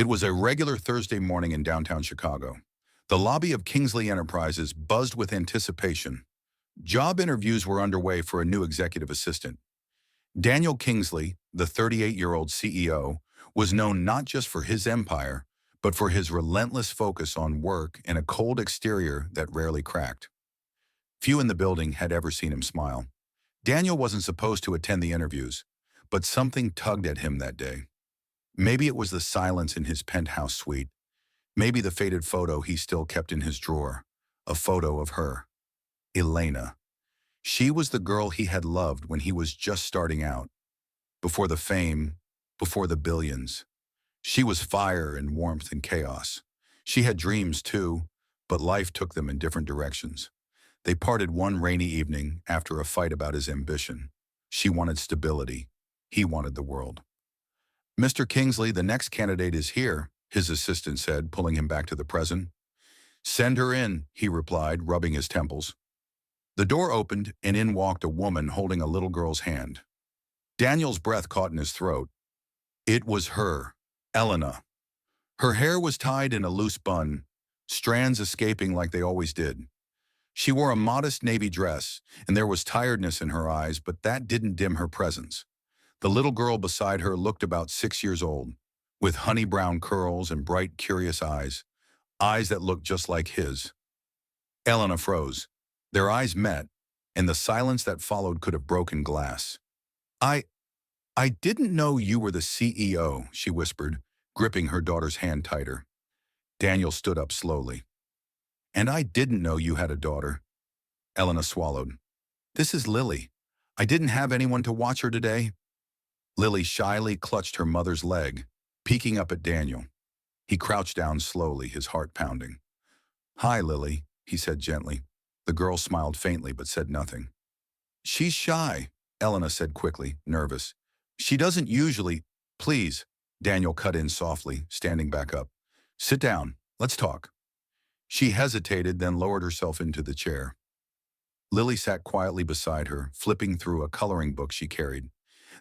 It was a regular Thursday morning in downtown Chicago. The lobby of Kingsley Enterprises buzzed with anticipation. Job interviews were underway for a new executive assistant. Daniel Kingsley, the 38-year-old CEO, was known not just for his empire, but for his relentless focus on work and a cold exterior that rarely cracked. Few in the building had ever seen him smile. Daniel wasn't supposed to attend the interviews, but something tugged at him that day. Maybe it was the silence in his penthouse suite. Maybe the faded photo he still kept in his drawer. A photo of her. Elena. She was the girl he had loved when he was just starting out. Before the fame, before the billions. She was fire and warmth and chaos. She had dreams too, but life took them in different directions. They parted one rainy evening after a fight about his ambition. She wanted stability. He wanted the world. "Mr. Kingsley, the next candidate is here," his assistant said, pulling him back to the present. "Send her in," he replied, rubbing his temples. The door opened, and in walked a woman holding a little girl's hand. Daniel's breath caught in his throat. It was her, Elena. Her hair was tied in a loose bun, strands escaping like they always did. She wore a modest navy dress, and there was tiredness in her eyes, but that didn't dim her presence. The little girl beside her looked about 6 years old, with honey-brown curls and bright, curious eyes that looked just like his. Elena froze. Their eyes met, and the silence that followed could have broken glass. I didn't know you were the CEO, she whispered, gripping her daughter's hand tighter. Daniel stood up slowly. And I didn't know you had a daughter. Elena swallowed. This is Lily. I didn't have anyone to watch her today. Lily shyly clutched her mother's leg, peeking up at Daniel. He crouched down slowly, his heart pounding. Hi, Lily, he said gently. The girl smiled faintly but said nothing. She's shy, Elena said quickly, nervous. She doesn't usually. Please, Daniel cut in softly, standing back up. Sit down. Let's talk. She hesitated, then lowered herself into the chair. Lily sat quietly beside her, flipping through a coloring book she carried.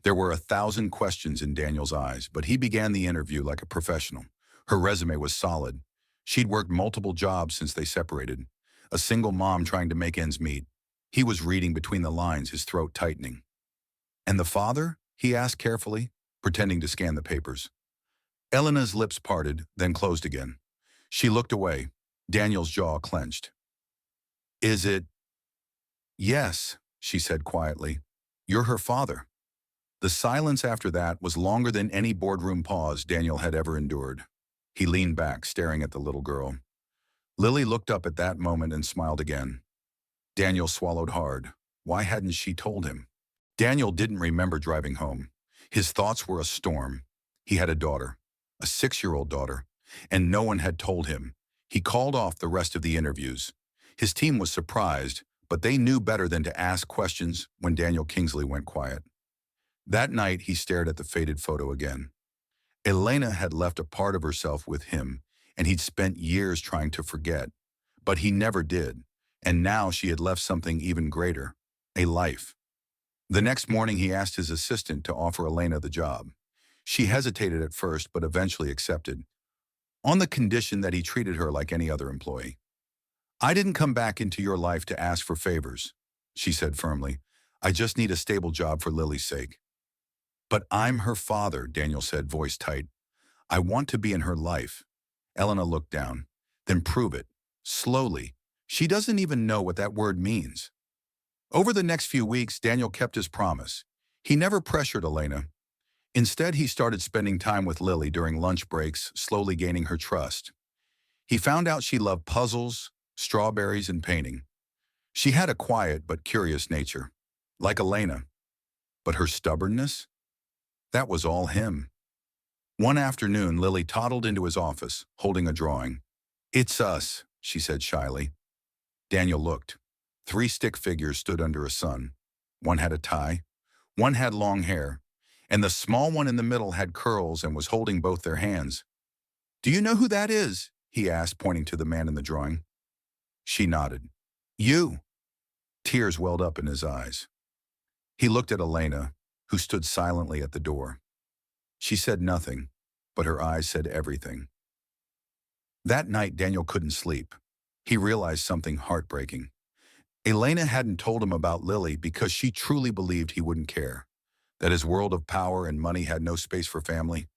There were 1,000 questions in Daniel's eyes, but he began the interview like a professional. Her resume was solid. She'd worked multiple jobs since they separated. A single mom trying to make ends meet. He was reading between the lines, his throat tightening. And the father? He asked carefully, pretending to scan the papers. Elena's lips parted, then closed again. She looked away. Daniel's jaw clenched. Is it? Yes, she said quietly. You're her father. The silence after that was longer than any boardroom pause Daniel had ever endured. He leaned back, staring at the little girl. Lily looked up at that moment and smiled again. Daniel swallowed hard. Why hadn't she told him? Daniel didn't remember driving home. His thoughts were a storm. He had a daughter, a 6-year-old daughter, and no one had told him. He called off the rest of the interviews. His team was surprised, but they knew better than to ask questions when Daniel Kingsley went quiet. That night, he stared at the faded photo again. Elena had left a part of herself with him, and he'd spent years trying to forget. But he never did, and now she had left something even greater, a life. The next morning, he asked his assistant to offer Elena the job. She hesitated at first, but eventually accepted, on the condition that he treated her like any other employee. I didn't come back into your life to ask for favors, she said firmly. I just need a stable job for Lily's sake. But I'm her father, Daniel said, voice tight. I want to be in her life. Elena looked down. Then prove it. Slowly. She doesn't even know what that word means. Over the next few weeks, Daniel kept his promise. He never pressured Elena. Instead, he started spending time with Lily during lunch breaks, slowly gaining her trust. He found out she loved puzzles, strawberries, and painting. She had a quiet but curious nature, like Elena. But her stubbornness? That was all him. One afternoon, Lily toddled into his office, holding a drawing. It's us, she said shyly. Daniel looked. 3 stick figures stood under a sun. One had a tie, one had long hair, and the small one in the middle had curls and was holding both their hands. Do you know who that is? He asked, pointing to the man in the drawing. She nodded. You. Tears welled up in his eyes. He looked at Elena, who stood silently at the door. She said nothing, but her eyes said everything. That night, Daniel couldn't sleep. He realized something heartbreaking. Elena hadn't told him about Lily because she truly believed he wouldn't care, that his world of power and money had no space for family.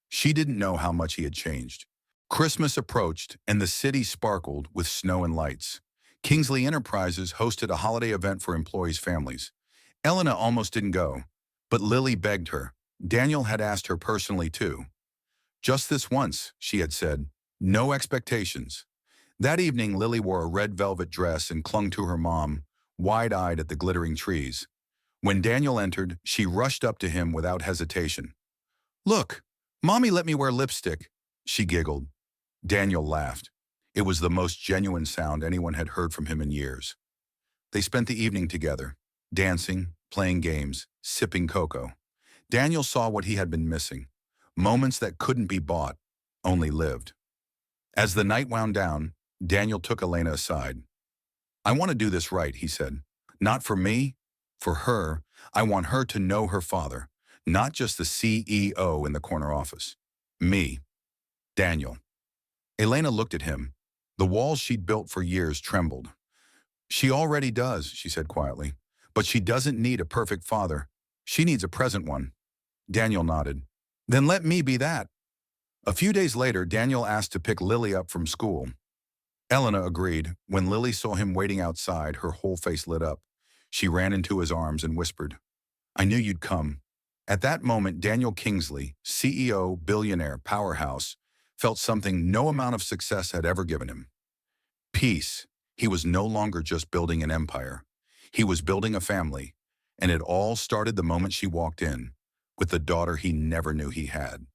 She didn't know how much he had changed. Christmas approached, and the city sparkled with snow and lights. Kingsley Enterprises hosted a holiday event for employees' families. Elena almost didn't go, but Lily begged her. Daniel had asked her personally, too. Just this once, she had said. No expectations. That evening, Lily wore a red velvet dress and clung to her mom, wide-eyed at the glittering trees. When Daniel entered, she rushed up to him without hesitation. "Look, Mommy let me wear lipstick," she giggled. Daniel laughed. It was the most genuine sound anyone had heard from him in years. They spent the evening together, dancing, playing games, sipping cocoa. Daniel saw what he had been missing, moments that couldn't be bought, only lived. As the night wound down, Daniel took Elena aside. "I want to do this right," he said. "Not for me, for her. I want her to know her father, not just the CEO in the corner office. Me, Daniel." Elena looked at him. The walls she'd built for years trembled. "She already does," she said quietly. "But she doesn't need a perfect father. She needs a present one." Daniel nodded. "Then let me be that." A few days later, Daniel asked to pick Lily up from school. Elena agreed. When Lily saw him waiting outside, her whole face lit up. She ran into his arms and whispered, "I knew you'd come." At that moment, Daniel Kingsley, CEO, billionaire, powerhouse, felt something no amount of success had ever given him. Peace. He was no longer just building an empire. He was building a family, and it all started the moment she walked in, with the daughter he never knew he had.